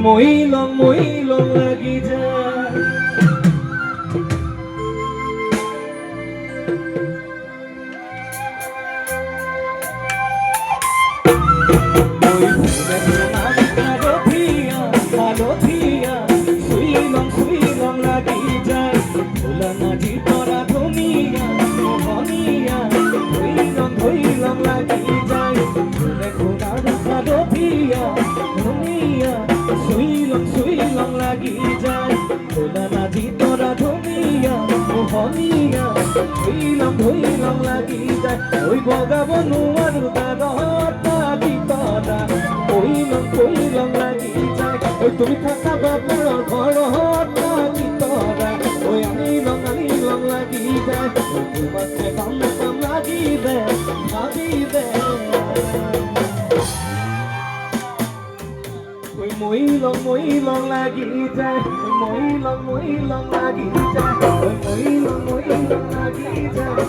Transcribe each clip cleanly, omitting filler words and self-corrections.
মইলং লাগি যায় সুইলং লাগি যায় ভোলা নাজি তরা ধুনিয়া মোহনিয়া ধইলং লাগি যায় ঘোড়ার খারপিয়া ধুনিয়া সুইলং লাগি যায় ভোলা নাজি তরা ধুনিয়া মোহনিয়া ধইলং লাগি যায় ওই বগাব নুয়ার দারতা তরা কইলং লাগি যায় ওই তুমি থাকা বাবার ঘর তরা ওই আনিলং লাগি যায় তোমাকে কাম লাগি দেয় ওই মইলং লাগি যায় মইলং লাগি যায় ওই মইলং লাগি যায়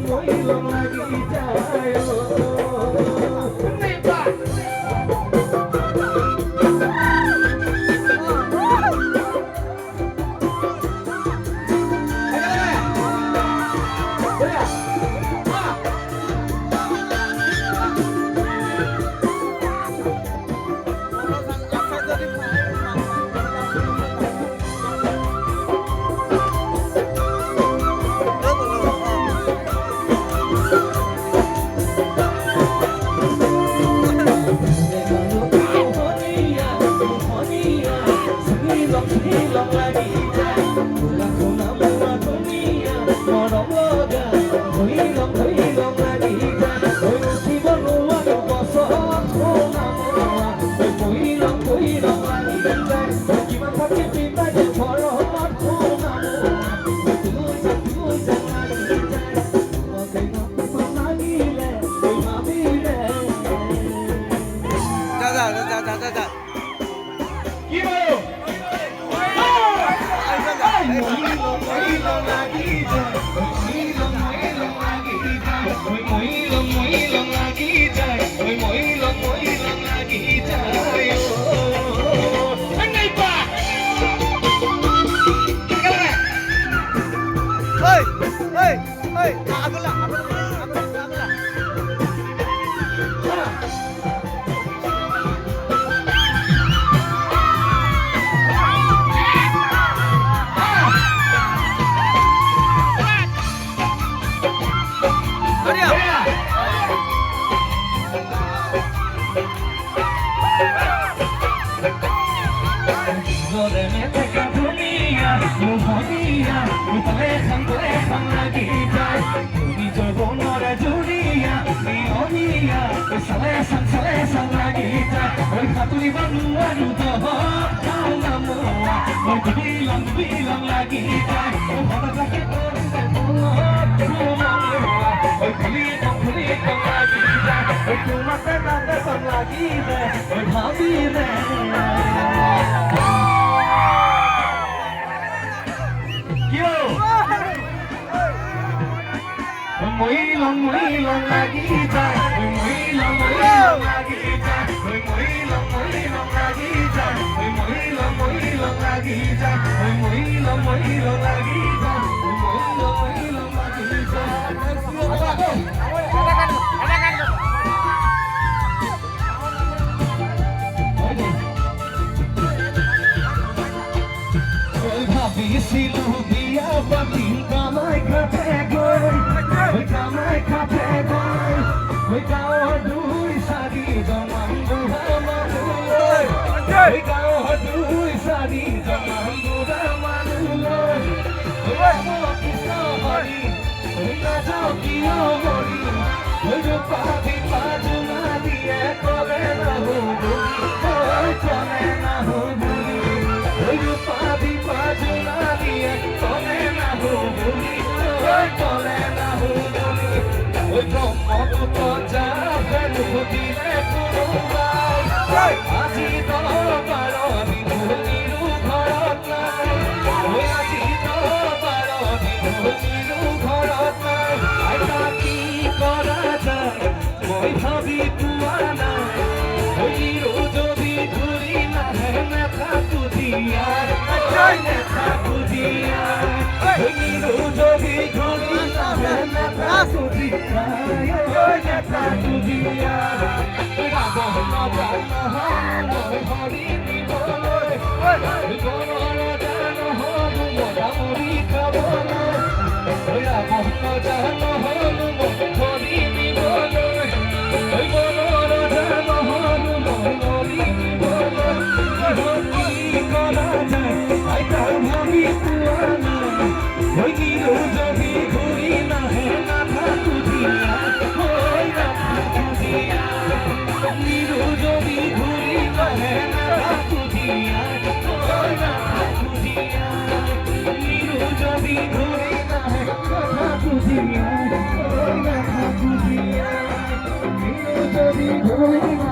মইলং লাগি যায় bilang lagi kan orang sakit kulit lagi kan cuma tenang datang lagi deh happy deh yo moilong lagi kan moilong lagi kan moilong lagi kan moilong lagi kan moilong lagi kan Silu dia batin kamai kategoi kamai kategoi kau dui sadi zaman buhamanuloi kau dui sadi zaman buhamanuloi kamu kisah hari na jokiyo mori jo pati paju na diye kore na ho dui kore na ho dui jo pati paju na diye kore na ho dui kore na ho dui oi brahmaputra jabe nudile kurubai aji darabar binuliru gharat nai oi aji darabar binuliru gharat nai aita ki kora jay moi bhabi খুঁজিয়া ওই নেতা খুঁজিয়া ওই নিরু যদি ঘুরি নাহে নেতা খুঁজিয়া ওই নেতা খুঁজিয়া রাবণ জান হরি নিবলে গণর জান হরু মোটামুড়ি খাবলে রাবণ জান হরু হরি নিবলে গণর জান হরু হরি নিবলে হরি করা যায় আইতার ভাবি পুয়ানা ওই নিরু যদি ঘুরি নাহে নাথা খুঁজিয়া ওই নাথা খুঁজিয়া নিরু যদি ঘুরি নাহে নাথা খুঁজিয়া ওই নাথা খুঁজিয়া নিরু যদি ঘুরি নাহে নাথা খুঁজিয়া ওই নাথা খুঁজিয়া নিরু যদি ঘুরি